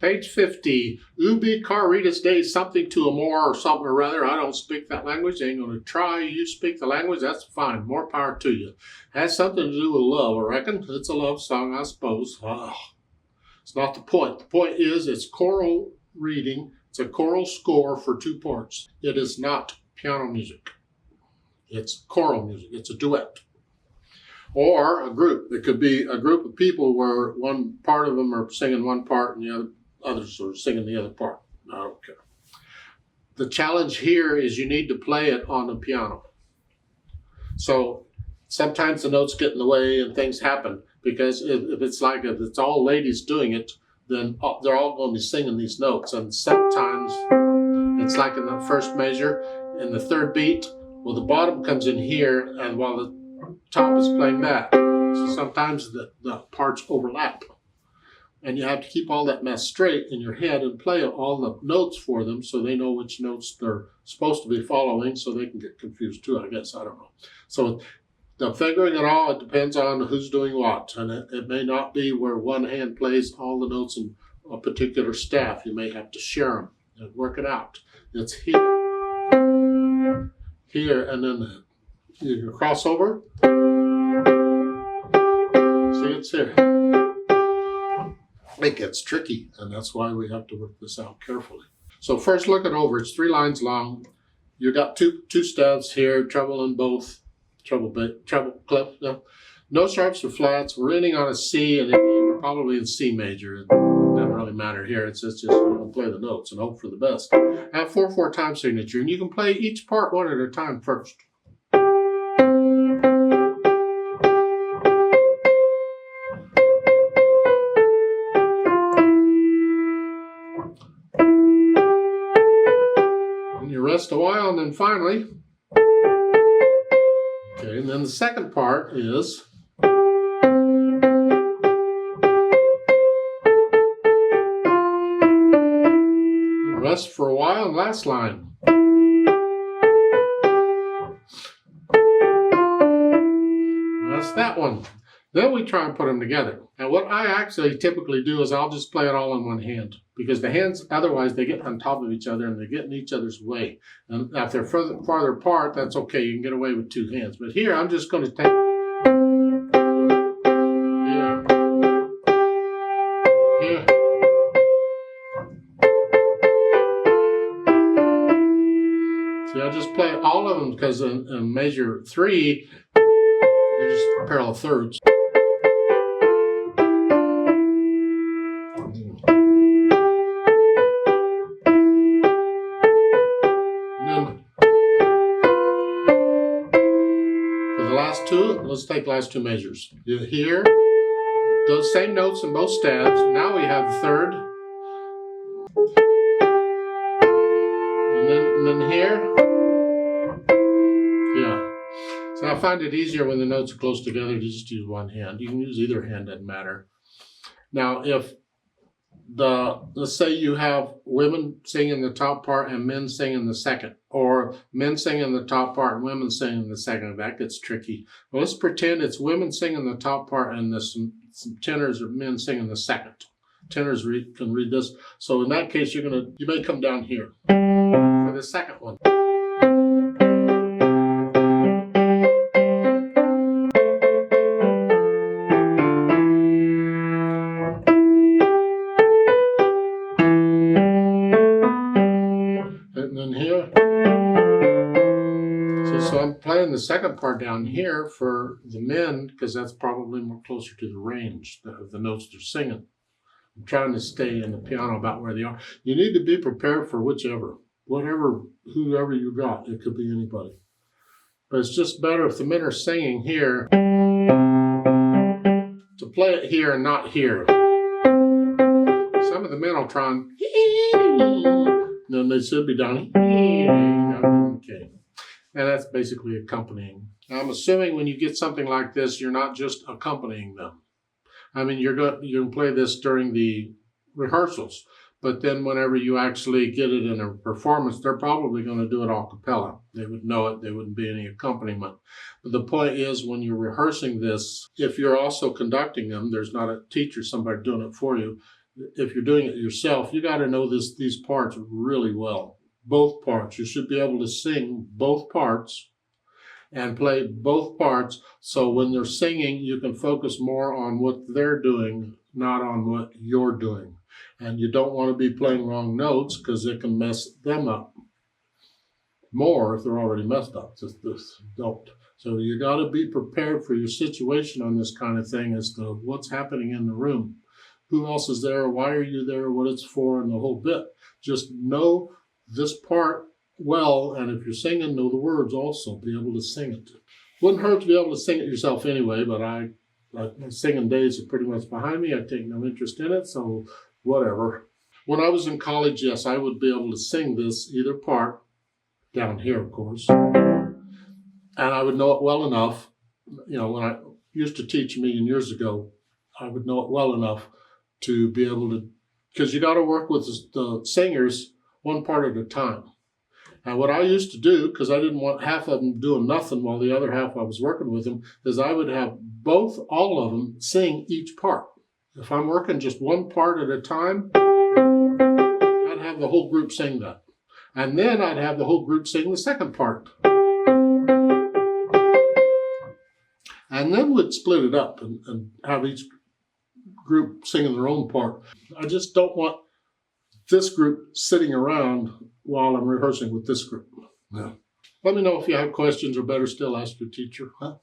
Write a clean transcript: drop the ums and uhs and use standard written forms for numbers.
Page 50, Ubi Caritas Day, something to Amor or something or other. I don't speak that language. I ain't going to try. You speak the language, that's fine. More power to you. Has something to do with love, I reckon. It's a love song, I suppose. It's not the point. The point is it's choral reading. It's a choral score for 2 parts. It is not piano music. It's choral music. It's a duet. Or a group. It could be a group of people where one part of them are singing one part and the others are singing the other part. I don't care. The challenge here is you need to play it on the piano. So sometimes the notes get in the way and things happen, because if it's all ladies doing it, then they're all going to be singing these notes. And sometimes it's like in the first measure, in the third beat, well, the bottom comes in here, and while the top is playing that. So sometimes the parts overlap. And you have to keep all that mess straight in your head and play all the notes for them so they know which notes they're supposed to be following, so they can get confused too, I guess. I don't know. So the figuring it all, it depends on who's doing what. And it may not be where one hand plays all the notes in a particular staff. You may have to share them and work it out. It's here, and then you can cross over. See, it's here. It gets tricky, and that's why we have to work this out carefully. So first look it over. It's 3 lines long. You got two staves here, treble in both, treble clef. No sharps or flats. We're ending on a C, and we're probably in C major. It doesn't really matter here. It's just play the notes and hope for the best. Have 4/4 time signature, and you can play each part one at a time first. Rest a while, and then finally, okay, and then the second part is rest for a while, and last line. That's that one. Then we try and put them together. And what I actually typically do is I'll just play it all in one hand, because the hands, otherwise they get on top of each other and they get in each other's way. And if they're farther apart, that's okay. You can get away with 2 hands. But here, I'm just going to take here. See, I just play all of them because in measure 3, you're just parallel thirds. Let's take the last 2 measures. You hear those same notes in both stabs. Now we have the third. And then here. Yeah. So I find it easier when the notes are close together to just use one hand. You can use either hand, doesn't matter. Now, if let's say you have women singing the top part and men singing the second, or men singing the top part and women singing the second. That gets tricky. Well, let's pretend it's women singing the top part and some tenors or men singing the second. Tenors can read this. So in that case, you may come down here for the second one. So I'm playing the second part down here for the men, because that's probably more closer to the range of the notes they're singing. I'm trying to stay in the piano about where they are. You need to be prepared for whoever you got. It could be anybody. But it's just better if the men are singing here to play it here and not here. Some of the men will try and then they should be down here. Okay. And that's basically accompanying. I'm assuming when you get something like this, you're not just accompanying them. I mean, you can play this during the rehearsals, but then whenever you actually get it in a performance, they're probably going to do it a cappella. They would know it. There wouldn't be any accompaniment. But the point is, when you're rehearsing this, if you're also conducting them, there's not a teacher, somebody doing it for you, if you're doing it yourself, you got to know these parts really well. Both parts. You should be able to sing both parts and play both parts. So when they're singing, you can focus more on what they're doing, not on what you're doing. And you don't want to be playing wrong notes because it can mess them up more if they're already messed up. Just don't. So you got to be prepared for your situation on this kind of thing as to what's happening in the room. Who else is there? Why are you there? What it's for, and the whole bit. Just know this part well, and if you're singing, know the words also. Be able to sing it. Wouldn't hurt to be able to sing it yourself anyway, but my singing days are pretty much behind me. I take no interest in it, so whatever. When I was in college, yes, I would be able to sing this, either part, down here, of course, and I would know it well enough. You know, when I used to teach a million years ago, I would know it well enough to be able to, because you got to work with the singers one part at a time. And what I used to do, because I didn't want half of them doing nothing while the other half I was working with them, is I would have all of them sing each part. If I'm working just one part at a time, I'd have the whole group sing that. And then I'd have the whole group sing the second part. And then we'd split it up and have each group singing their own part. I just don't want this group sitting around while I'm rehearsing with this group. Yeah. Let me know if you have questions, or better still, ask your teacher. Huh?